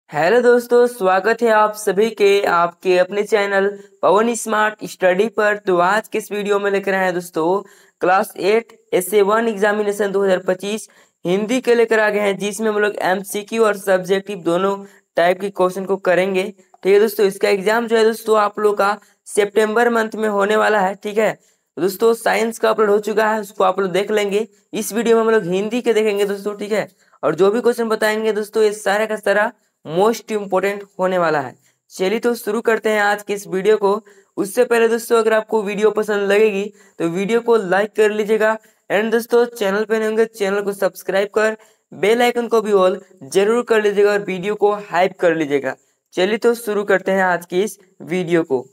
Hello दोस्तों, स्वागत है आप सभी के आपके अपने चैनल पवन स्मार्ट स्टडी पर। तो आज के इस वीडियो में लेकर आए हैं दोस्तों क्लास 8 SA1 एग्जामिनेशन 2025 हिंदी के लेकर आ गए हैं, जिसमें हम लोग MCQ और सब्जेक्टिव दोनों टाइप के क्वेश्चन को करेंगे। ठीक है दोस्तों, इसका एग्जाम जो है दोस्तों आप लोग का सितंबर मंथ में होने वाला है। ठीक है दोस्तों, साइंस का अपलोड हो चुका है, उसको आप लोग देख लेंगे। इस वीडियो में हम लोग हिंदी के देखेंगे दोस्तों। ठीक है, और जो भी क्वेश्चन बताएंगे दोस्तों ये सारा का सारा मोस्ट इम्पोर्टेंट होने वाला है। चलिए तो शुरू करते हैं आज के इस वीडियो को। उससे पहले दोस्तों अगर आपको वीडियो पसंद लगेगी तो वीडियो को लाइक कर लीजिएगा, एंड दोस्तों चैनल पे नहीं होंगे चैनल को सब्सक्राइब कर बेल आइकन को भी ऑल जरूर कर लीजिएगा और वीडियो को हाइप कर लीजिएगा। चलिए तो शुरू करते हैं आज की इस वीडियो को।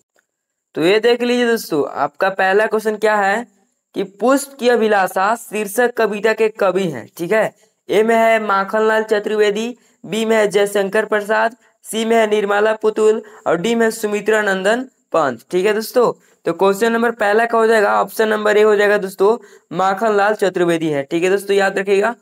तो ये देख लीजिए दोस्तों, आपका पहला क्वेश्चन क्या है कि पुष्प की अभिलाषा शीर्षक कविता के कवि हैं। ठीक है, ए में है माखनलाल चतुर्वेदी, बी में है जयशंकर प्रसाद, सी में है निर्मला पुतुल और डी में है सुमित्रा नंदन पंत। ठीक है दोस्तों, तो क्वेश्चन नंबर पहला का हो जाएगा ऑप्शन नंबर ए हो जाएगा दोस्तों, माखनलाल चतुर्वेदी है। ठीक है दोस्तों, याद रखिएगा,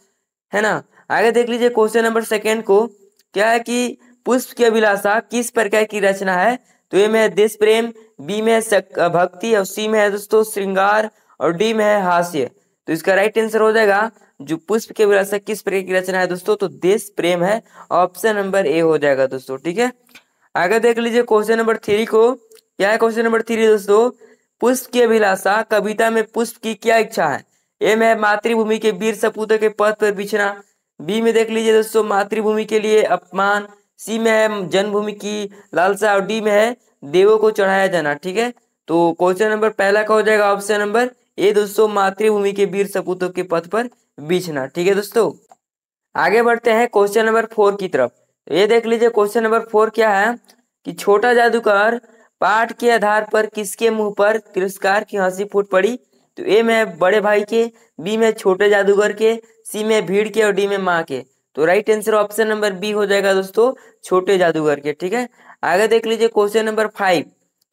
है ना। आगे देख लीजिए क्वेश्चन नंबर सेकेंड को, क्या है कि पुष्प की अभिलाषा किस प्रकार की रचना है। तो ए में है देश प्रेम, बी में है भक्ति और सी में है दोस्तों श्रृंगार और डी में है हास्य। तो इसका राइट आंसर हो जाएगा जो पुष्प की अभिलाषा किस प्रकार की रचना है दोस्तों, तो देश प्रेम है, ऑप्शन नंबर ए हो जाएगा दोस्तों। ठीक है, आगे देख लीजिए क्वेश्चन नंबर थ्री को, क्या है क्वेश्चन नंबर थ्री दोस्तों, पुष्प की अभिलाषा कविता में पुष्प की क्या इच्छा है। ए में है मातृभूमि के वीर सपूतों के पद पर बिछना, बी में देख लीजिए दोस्तों मातृभूमि के लिए अपमान, सी में है जन्मभूमि की लालसा और डी में है देवों को चढ़ाया जाना। ठीक है, तो क्वेश्चन नंबर पहला का हो जाएगा ऑप्शन नंबर ए दोस्तों, मातृभूमि के वीर सपूतों के पद पर बिछना। ठीक है दोस्तों, आगे बढ़ते हैं क्वेश्चन नंबर फोर की तरफ। तो ये देख लीजिए क्वेश्चन नंबर फोर क्या है कि छोटा जादूगर पाठ के आधार पर किसके मुंह पर तिरस्कार की हंसी फूट पड़ी। तो ए में बड़े भाई के, बी में छोटे जादूगर के, सी में भीड़ के और डी में माँ के। तो right answer option number B हो जाएगा दोस्तों, छोटे जादूगर के। ठीक है, आगे देख लीजिए क्वेश्चन नंबर फाइव,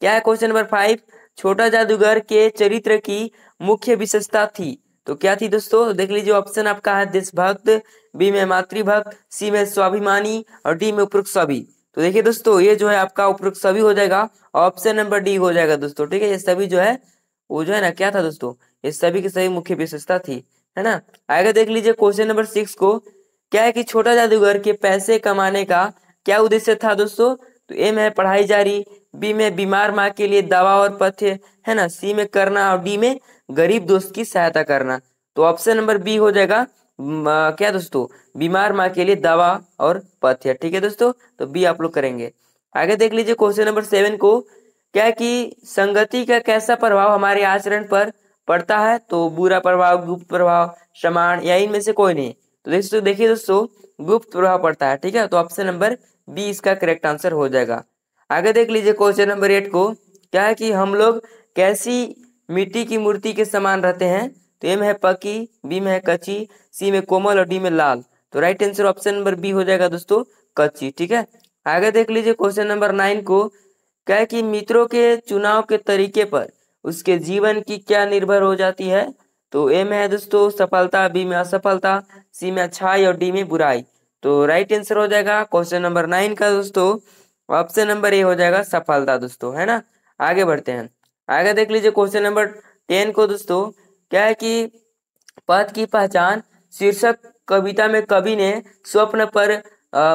क्या है क्वेश्चन नंबर फाइव, छोटा जादूगर के चरित्र की मुख्य विशेषता थी। तो क्या थी दोस्तों, तो देख लीजिए ऑप्शन आपका है देशभक्त, बी में मातृभक्त, सी में स्वाभिमानी और डी में उपरोक्त सभी। तो देखिए दोस्तों ये जो है आपका उपरोक्त सभी हो जाएगा, ऑप्शन नंबर डी हो जाएगा दोस्तों। ठीक है, ये सभी जो है वो जो है ना क्या था दोस्तों, ये सभी की सभी मुख्य विशेषता थी, है ना। आगे देख लीजिए क्वेश्चन नंबर सिक्स को, क्या है कि छोटा जादूगर के पैसे कमाने का क्या उद्देश्य था दोस्तों। तो ए में है पढ़ाई जारी, बी में बीमार माँ के लिए दवा और पथ्य, है ना, सी में करना और डी में गरीब दोस्त की सहायता करना। तो ऑप्शन नंबर बी हो जाएगा क्या दोस्तों, बीमार माँ के लिए दवा और पथ्य। ठीक है दोस्तों, तो बी आप लोग करेंगे। आगे देख लीजिए क्वेश्चन नंबर सेवन को, क्या है कि संगति का कैसा प्रभाव हमारे आचरण पर पड़ता है। तो बुरा प्रभाव, गुप्त प्रभाव, समान या इनमें से कोई नहीं। तो देखिए दोस्तों गुप्त प्रभाव पड़ता है। ठीक है, तो ऑप्शन नंबर बी इसका करेक्ट आंसर हो जाएगा। आगे देख लीजिए क्वेश्चन नंबर एट को, क्या है कि हम लोग कैसी मिट्टी की मूर्ति के समान रहते हैं। तो ए में है पकी, बी में है कच्ची, सी में कोमल और डी में लाल। तो right answer option number B हो जाएगा दोस्तों, कच्ची। ठीक है, आगे देख लीजिए क्वेश्चन नंबर नाइन को, क्या है कि मित्रों के चुनाव के तरीके पर उसके जीवन की क्या निर्भर हो जाती है। तो ए में है दोस्तों सफलता, बी में असफलता, सी में अच्छाई और डी में बुराई। तो राइट आंसर हो जाएगा क्वेश्चन नंबर नाइन का दोस्तों, ऑप्शन नंबर ए हो जाएगा सफलता दोस्तों, है ना। आगे बढ़ते हैं, आगे देख लीजिए क्वेश्चन नंबर टेन को दोस्तों, क्या है कि पद की पहचान शीर्षक कविता में कवि ने स्वप्न पर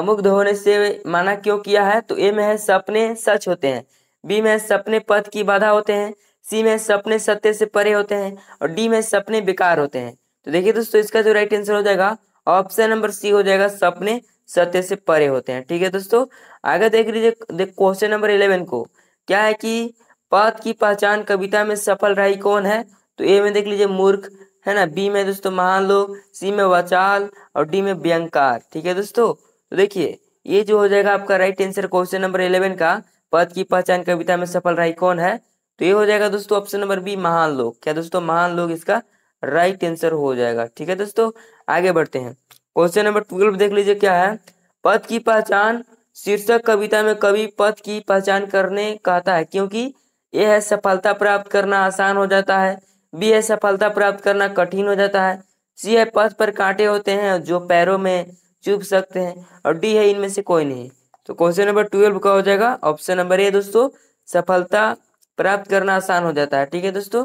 मुग्ध होने से माना क्यों किया है। तो ए में है सपने सच होते हैं, बी में सपने पद की बाधा होते हैं, सी में सपने सत्य से परे होते हैं और डी में सपने बेकार होते हैं। तो देखिए दोस्तों इसका जो राइट आंसर हो जाएगा ऑप्शन नंबर सी हो जाएगा, सपने सत्य से परे होते हैं। ठीक है दोस्तों, आगे देख लीजिए क्वेश्चन नंबर 11 को, क्या है कि पद की पहचान कविता में सफल रही कौन है। तो ए में देख लीजिए मूर्ख, है ना, बी में दोस्तों महान लोग, सी में वाचाल और डी में व्यंगकार। ठीक है दोस्तों, तो देखिए ये जो हो जाएगा आपका राइट आंसर क्वेश्चन नंबर 11 का, पद की पहचान कविता में सफल रही कौन है। तो ये हो जाएगा दोस्तों ऑप्शन नंबर बी, महान लोग। क्या दोस्तों, महान लोग इसका राइट आंसर हो जाएगा। ठीक है दोस्तों, आगे बढ़ते हैं, क्वेश्चन नंबर 12 देख लीजिए क्या है, पद की पहचान शीर्षक कविता में कवि पद की पहचान करने कहता है क्योंकि ए है सफलता प्राप्त करना आसान हो जाता है, बी है सफलता प्राप्त करना कठिन हो जाता है, सी है पथ पर कांटे होते हैं जो पैरों में चुभ सकते हैं और डी है इनमें से कोई नहीं। तो क्वेश्चन नंबर 12 का हो जाएगा ऑप्शन नंबर ए दोस्तों, सफलता प्राप्त करना आसान हो जाता है। ठीक है दोस्तों,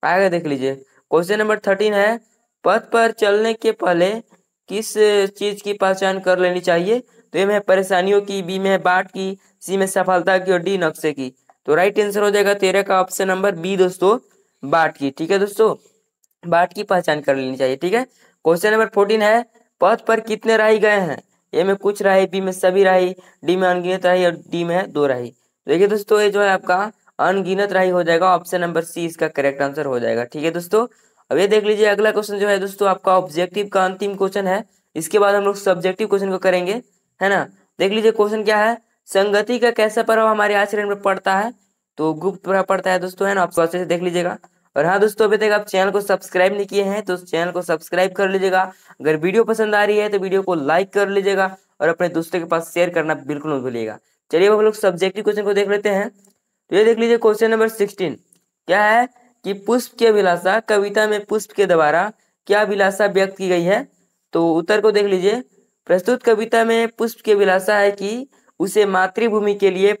आगे देख लीजिए। क्वेश्चन नंबर 13 है, पथ पर चलने के पहले किस चीज की पहचान कर लेनी चाहिए? तो ए में है परेशानियों की, बी में है बाट की, सी में सफलता की और डी नक्शे की। तो राइट आंसर हो जाएगा 13 का ऑप्शन नंबर बी दोस्तों, बाट की। ठीक है दोस्तों, बाट की पहचान कर लेनी चाहिए। ठीक है, क्वेश्चन नंबर 14 है, पथ पर कितने राही गए हैं? ए में कुछ राही, बी में सभी राही, डी में अनगिनत राही और डी में है 2 राही। देखिए दोस्तों, ये जो है आपका अनगिनत राही हो जाएगा, ऑप्शन नंबर सी इसका करेक्ट आंसर हो जाएगा। ठीक है दोस्तों, अब ये देख लीजिए अगला क्वेश्चन जो है दोस्तों आपका ऑब्जेक्टिव का अंतिम क्वेश्चन है। इसके बाद हम लोग सब्जेक्टिव क्वेश्चन को करेंगे, है ना। देख लीजिए क्वेश्चन क्या है, संगति का कैसा प्रभाव हमारे आचरण में पड़ता है? तो गुप्त प्रभाव पड़ता है दोस्तों, है ना। आप अच्छे से देख लीजिएगा। और हाँ दोस्तों, अभी तक आप चैनल को सब्सक्राइब नहीं किए हैं तो चैनल को सब्सक्राइब कर लीजिएगा। अगर वीडियो पसंद आ रही है तो वीडियो को लाइक कर लीजिएगा और अपने दोस्तों के पास शेयर करना बिल्कुल मत भूलिएगा। चलिए अब हम लोग सब्जेक्टिव क्वेश्चन को देख लेते हैं। तो ये देख लीजिए क्वेश्चन नंबर 16 क्या है कि पुष्प की अभिलाषा कविता में पुष्प के द्वारा क्या अभिलाषा व्यक्त की गई है? तो उत्तर को देख लीजिए। प्रस्तुत कविता में पुष्प की अभिलाषा है कि उसे मातृभूमि के लिए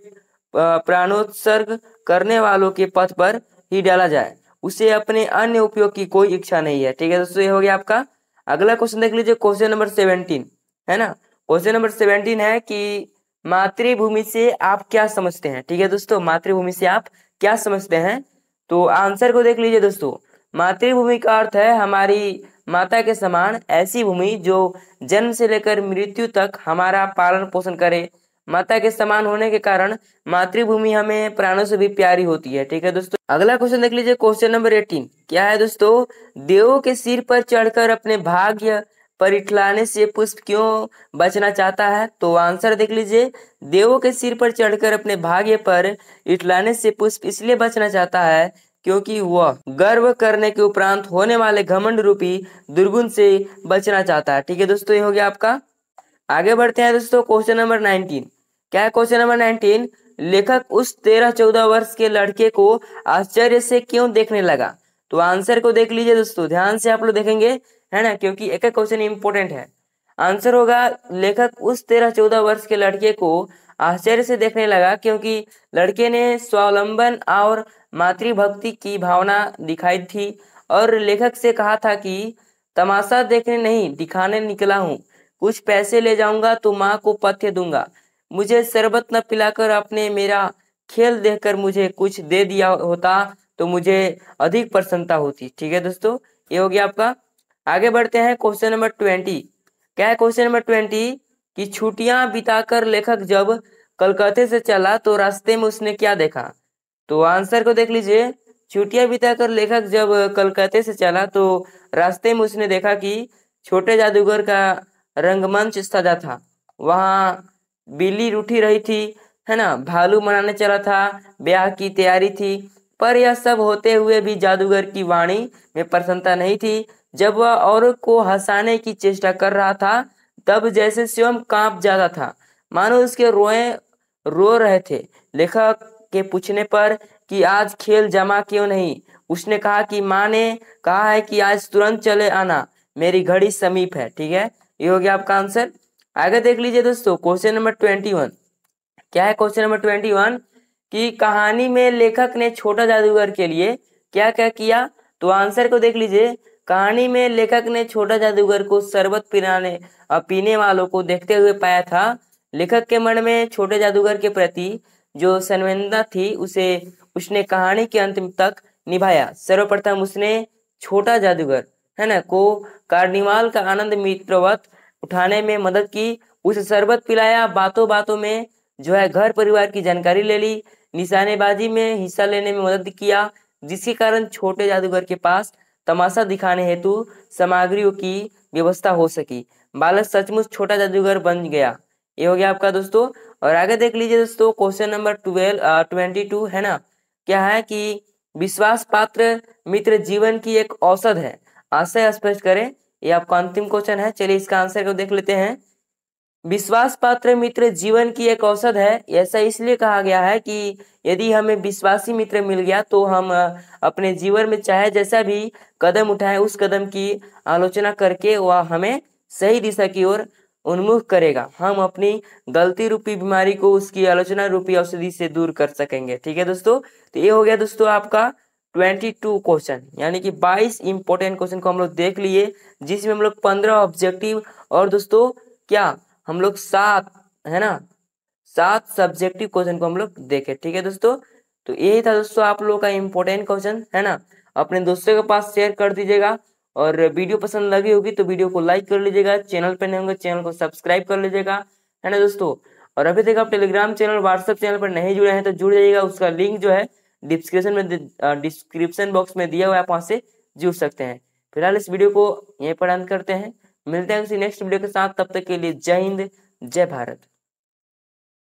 प्राणोत्सर्ग करने वालों के पथ पर ही डाला जाए, उसे अपने अन्य उपयोग की कोई इच्छा नहीं है। ठीक है दोस्तों, ये हो गया आपका। अगला क्वेश्चन देख लीजिए, क्वेश्चन नंबर 17, है ना। क्वेश्चन नंबर 17 है कि मातृभूमि से आप क्या समझते हैं? ठीक है दोस्तों, मातृभूमि से आप क्या समझते हैं? तो आंसर को देख लीजिए दोस्तों। मातृभूमि का अर्थ है हमारी माता के समान ऐसी भूमि जो जन्म से लेकर मृत्यु तक हमारा पालन पोषण करे। माता के समान होने के कारण मातृभूमि हमें प्राणों से भी प्यारी होती है। ठीक है दोस्तों, अगला क्वेश्चन देख लीजिए, क्वेश्चन नंबर 18 क्या है दोस्तों, देवों के सिर पर चढ़कर अपने भाग्य पर इठलाने से पुष्प क्यों बचना चाहता है? तो आंसर देख लीजिए। देवों के सिर पर चढ़कर अपने भाग्य पर इठलाने से पुष्प इसलिए बचना चाहता है क्योंकि वह गर्व करने के उपरांत होने वाले घमंड रूपी दुर्गुण से बचना चाहता है। ठीक है दोस्तों, ये हो गया आपका। आगे बढ़ते हैं दोस्तों, क्वेश्चन नंबर 19 क्या है? क्वेश्चन नंबर 19, लेखक उस 13-14 वर्ष के लड़के को आश्चर्य से क्यों देखने लगा? तो आंसर को देख लीजिए दोस्तों, ध्यान से आप लोग देखेंगे, है ना, क्योंकि एक एक क्वेश्चन इंपॉर्टेंट है। आंसर होगा लेखक उस 13-14 वर्ष के लड़के को आश्चर्य से देखने लगा क्योंकि लड़के ने स्वावलंबन और मातृभक्ति की भावना दिखाई थी और लेखक से कहा था कि तमाशा देखने नहीं दिखाने निकला हूँ, कुछ पैसे ले जाऊंगा तो माँ को पथ्य दूंगा, मुझे शरबत न पिलाकर अपने मेरा खेल देखकर मुझे कुछ दे दिया होता तो मुझे अधिक प्रसन्नता होती। ठीक है दोस्तों, ये हो गया आपका। आगे बढ़ते हैं, क्वेश्चन नंबर 20 क्या है? क्वेश्चन नंबर 20 कि छुट्टियां बिताकर लेखक जब कलकत्ते से चला तो रास्ते में उसने क्या देखा? तो आंसर को देख लीजिए। छुट्टियां बिताकर लेखक जब कलकत्ते से चला तो रास्ते में उसने देखा कि छोटे जादूगर का रंगमंच सजा था। वहां बिल्ली रूठी रही थी, है ना, भालू मनाने चला था, ब्याह की तैयारी थी। पर यह सब होते हुए भी जादूगर की वाणी में प्रसन्नता नहीं थी। जब वह औरों को हंसाने की चेष्टा कर रहा था तब जैसे स्वयं कांप जाता था, मानो उसके रोए रो रहे थे। लेखक के पूछने पर कि आज खेल जमा क्यों नहीं, उसने कहा कि माँ ने कहा है कि आज तुरंत चले आना, मेरी घड़ी समीप है। ठीक है, ये हो गया आपका आंसर। आगे देख लीजिए दोस्तों, क्वेश्चन नंबर 21 क्या है? क्वेश्चन नंबर 21 कि कहानी में लेखक ने छोटा जादूगर के लिए क्या क्या किया? तो आंसर को देख लीजिए। कहानी में लेखक ने छोटा जादूगर को शरबत पीने वालों को देखते हुए पाया था। लेखक के मन में छोटे जादूगर के प्रति जो संवेदना थी उसे उसने कहानी के अंत तक निभाया। सर्वप्रथम उसने छोटा जादूगर, है ना, को कार्निवाल का आनंद मित्रवत उठाने में मदद की, उसे शरबत पिलाया, बातों बातों में जो है घर परिवार की जानकारी ले ली, निशानेबाजी में हिस्सा लेने में मदद किया, जिसके कारण छोटे जादूगर के पास तमाशा दिखाने हेतु सामग्रियों की व्यवस्था हो सकी। बालक सचमुच छोटा जादूगर बन गया। ये हो गया आपका दोस्तों। और आगे देख लीजिए दोस्तों, क्वेश्चन नंबर 22 है ना, क्या है कि विश्वास पात्र मित्र जीवन की एक औषध है, आशय स्पष्ट करें। ये आपका अंतिम क्वेश्चन है। चलिए इसका आंसर को देख लेते हैं। विश्वास पात्र मित्र जीवन की एक औषध है, ऐसा इसलिए कहा गया है कि यदि हमें विश्वासी मित्र मिल गया तो हम अपने जीवन में चाहे जैसा भी कदम उठाएं उस कदम की आलोचना करके वह हमें सही दिशा की ओर उन्मुख करेगा, हम अपनी गलती रूपी बीमारी को उसकी आलोचना रूपी औषधि से दूर कर सकेंगे। ठीक है दोस्तों, तो ये हो गया दोस्तों आपका 22 क्वेश्चन, यानी कि 22 इंपॉर्टेंट क्वेश्चन को हम लोग देख लिए, जिसमें हम लोग 15 ऑब्जेक्टिव और दोस्तों क्या हम लोग 7 है ना 7 सब्जेक्टिव क्वेश्चन को हम लोग देखे। ठीक है दोस्तों, तो यही था दोस्तों आप लोगों का इंपॉर्टेंट क्वेश्चन है ना। अपने दोस्तों के पास शेयर कर दीजिएगा, और वीडियो पसंद लगी होगी तो वीडियो को लाइक कर लीजिएगा, चैनल पर नए होंगे चैनल को सब्सक्राइब कर लीजिएगा, है ना दोस्तों। और अभी तक आप टेलीग्राम चैनल व्हाट्सएप चैनल पर नहीं जुड़े हैं तो जुड़ जाइएगा, उसका लिंक जो है डिस्क्रिप्शन बॉक्स में दिया हुआ है, आप वहाँ से जुड़ सकते हैं। फिलहाल इस वीडियो को यहीं पर अंत करते हैं, मिलते हैं किसी नेक्स्ट वीडियो के साथ, तब तक के लिए जय हिंद जय भारत।